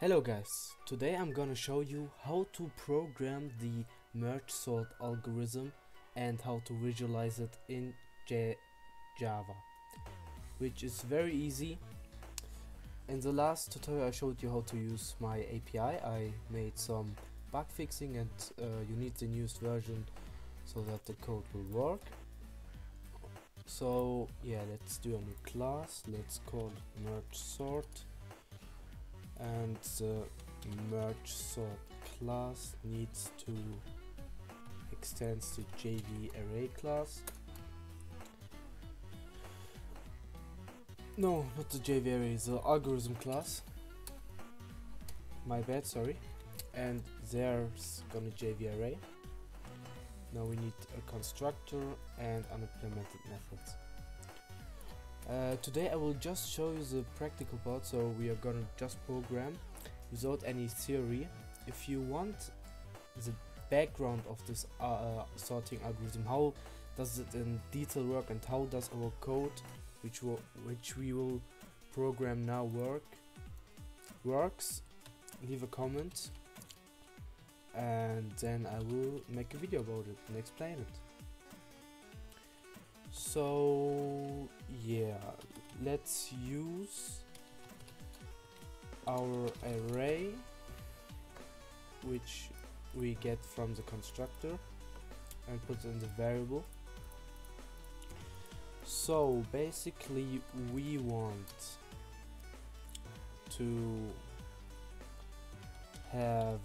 Hello guys, today I'm gonna show you how to program the merge sort algorithm and how to visualize it in Java, which is very easy. In the last tutorial I showed you how to use my API. I made some bug fixing and you need the newest version so that the code will work. So yeah, let's do a new class. Let's call it merge sort, and the merge sort class needs to extend the JV array class. No, not the JV array, the algorithm class. My bad, sorry. And there's gonna JV array. Now we need a constructor and unimplemented methods. Today I will just show you the practical part, so we are gonna just program without any theory. If you want the background of this sorting algorithm, how does it in detail work and how does our code which we will program now works, leave a comment and then I will make a video about it and explain it. So yeah, let's use our array which we get from the constructor and put in the variable. So basically we want to have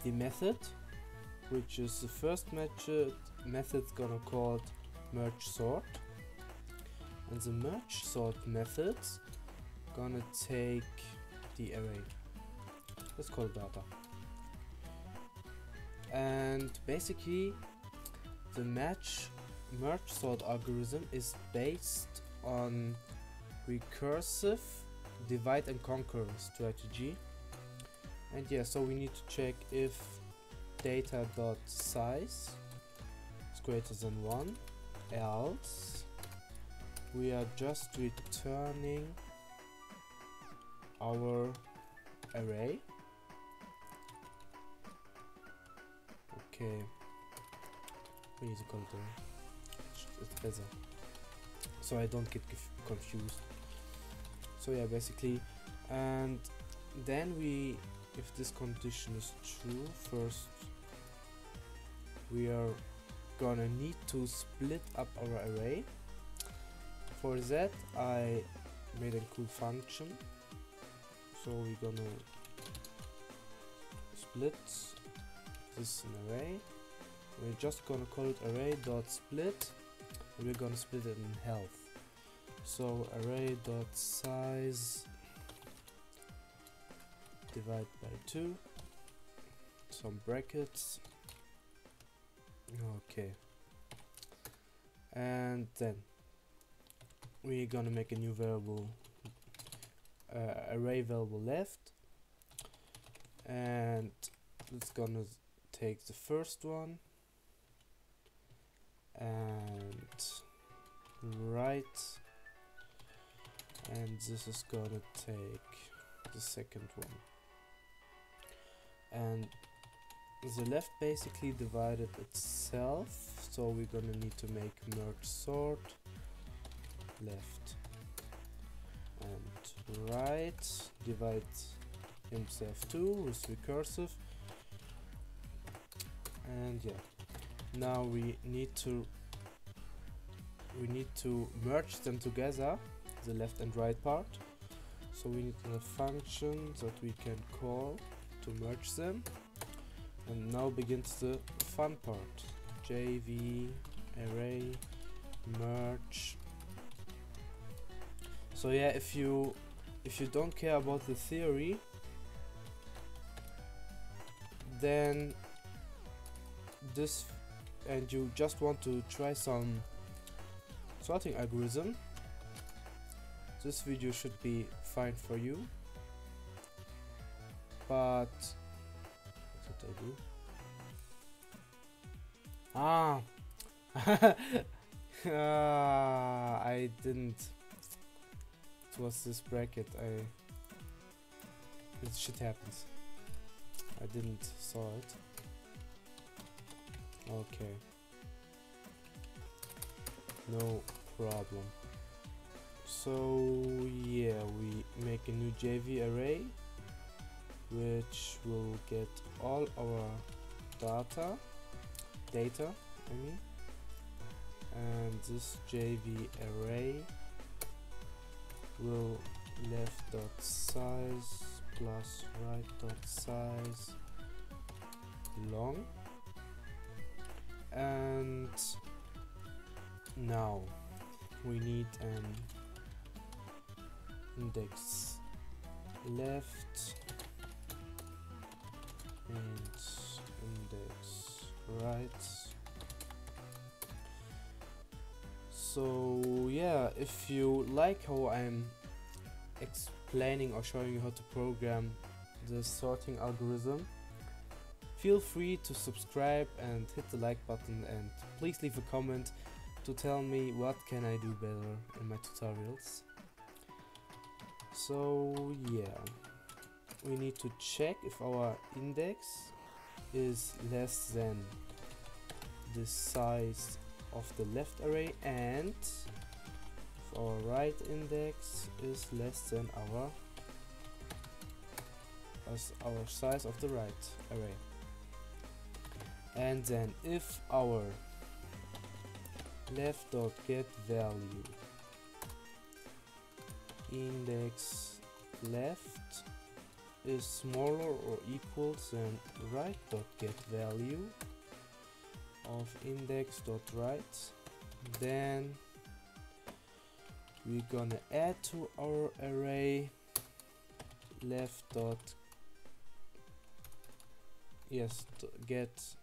the method, which is the first method's gonna called merge sort, and the merge sort method's gonna take the array. Let's call it data. And basically the merge sort algorithm is based on recursive divide and conquer strategy. And yeah, so we need to check if data.size is greater than 1, else we are just returning our array. Okay, we need to call it array. It's better, so I don't get confused. So yeah, basically, and then if this condition is true, first we are gonna need to split up our array. For that I made a cool function, so we're gonna split this in array. We're just gonna call it array.split and we're gonna split it in health. So array.size divide by 2, some brackets. Okay, and then we're gonna make a new variable, array variable left, and it's gonna take the first one and right, and this is gonna take the second one. And the left basically divided itself, so we're gonna need to make merge sort left, and right divide himself too with recursive. And yeah, now we need to merge them together, the left and right part. So we need a function that we can call to merge them, and now begins the fun part. JV array merge. So yeah, if you don't care about the theory, then and you just want to try some sorting algorithm, this video should be fine for you. But what did I do? I didn't was this bracket. This shit happens. I didn't saw it. Okay. No problem. So yeah, we make a new JV array which will get all our data I mean, and this JV array will left dot size plus right dot size long. And now we need an index left and index right. So yeah, if you like how I'm explaining or showing you how to program the sorting algorithm, feel free to subscribe and hit the like button, and please leave a comment to tell me what can I do better in my tutorials. So yeah, we need to check if our index is less than the size of the left array and if our right index is less than our size of the right array. And then if our left dot get value index left is smaller or equals than right dot get value of index dot right, then we're gonna add to our array left dot get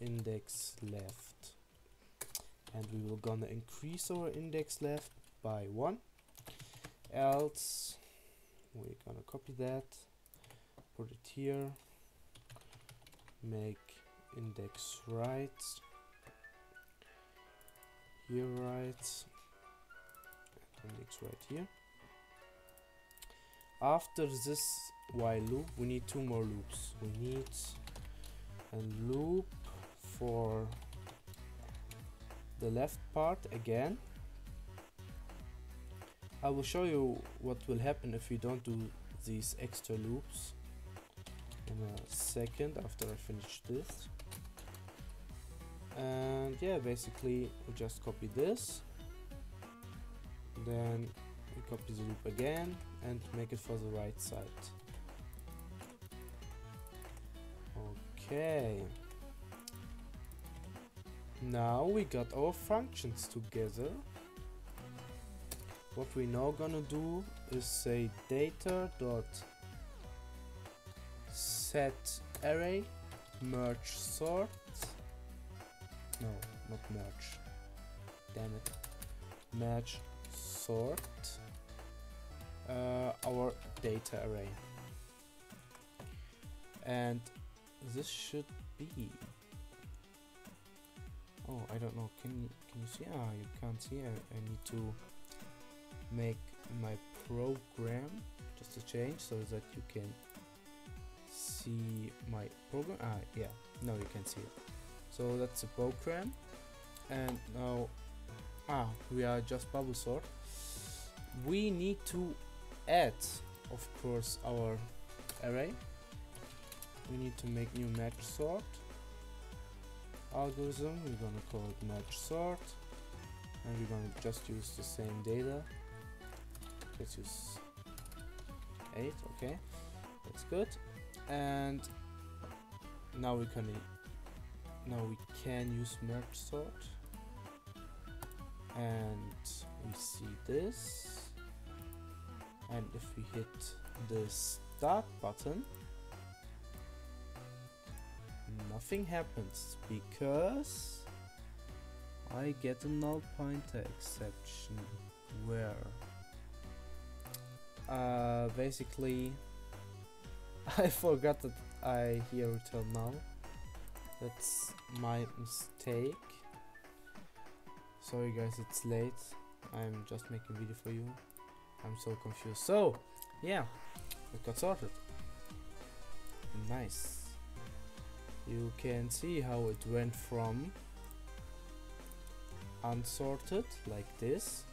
index left, and we will gonna increase our index left by 1, else we're gonna copy that, put it here, make index right here, right, and index right here. After this while loop we need 2 more loops. We need a loop for the left part again. I will show you what will happen if we don't do these extra loops in a second after I finish this. And yeah, basically we just copy this, then we copy the loop again and make it for the right side. Okay, now we got our functions together. What we now gonna do is say data dot set array merge sort. No, not merge. Damn it. Merge sort our data array. And this should be. Oh, I don't know. Can you see? Ah, you can't see. I need to make my program just a change so that you can see my program. Ah, yeah. Now you can see it. So that's the program, and now we are just bubble sort. We need to add, of course, our array. We need to make new match sort algorithm. We're gonna call it match sort, and we're gonna just use the same data. Let's use 8. Okay, that's good. And now we can use merge sort, and we see this, and if we hit the start button, nothing happens because I get a null pointer exception where basically I forgot that I here return null. That's my mistake. Sorry guys, it's late. I'm just making video for you. I'm so confused. So yeah, it got sorted. Nice. You can see how it went from unsorted like this.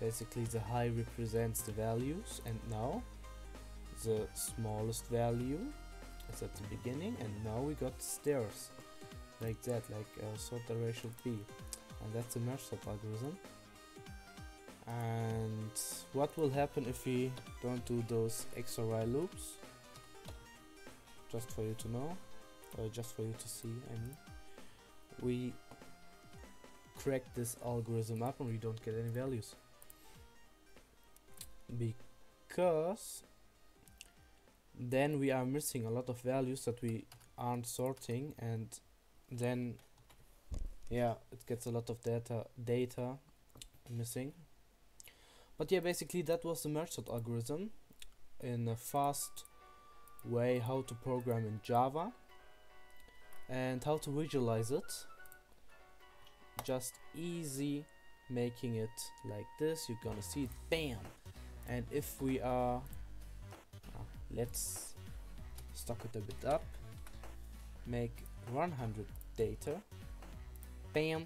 Basically the high represents the values, and now the smallest value is at the beginning, and now we got stairs like that, like a sort array should be. And that's the merge sort algorithm. And what will happen if we don't do those extra while loops? Just for you to know, or just for you to see, I mean, we crack this algorithm up and we don't get any values, because then we are missing a lot of values that we aren't sorting, and then yeah, it gets a lot of data missing. But yeah, basically that was the merge sort algorithm in a fast way, how to program in Java and how to visualize it. Just easy making it like this. You're gonna see it, bam. And if we are let's stock it a bit up, make 100 data, bam,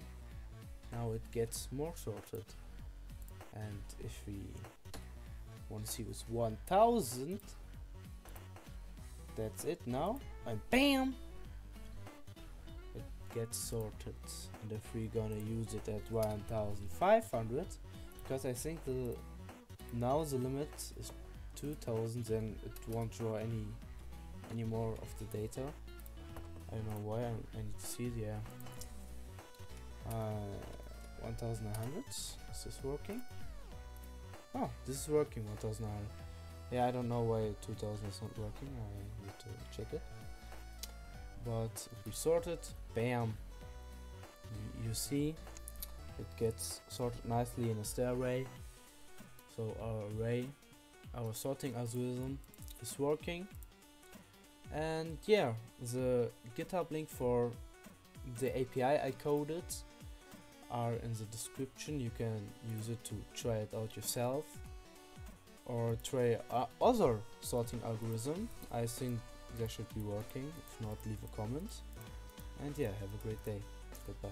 now it gets more sorted. And if we want to see with 1000, that's it now, and bam, it gets sorted. And if we're gonna use it at 1500, because I think now the limit is 2000, then it won't draw any more of the data. I don't know why. I need to see it. Yeah, 1100. Is this working? Oh, this is working. 1100. Yeah, I don't know why 2000 is not working. I need to check it. But if we sort it, bam, you see it gets sorted nicely in a stair array. So our sorting algorithm is working. And yeah, the GitHub link for the API I coded are in the description. You can use it to try it out yourself, or try other sorting algorithm. I think they should be working. If not, leave a comment. And yeah, have a great day. Goodbye.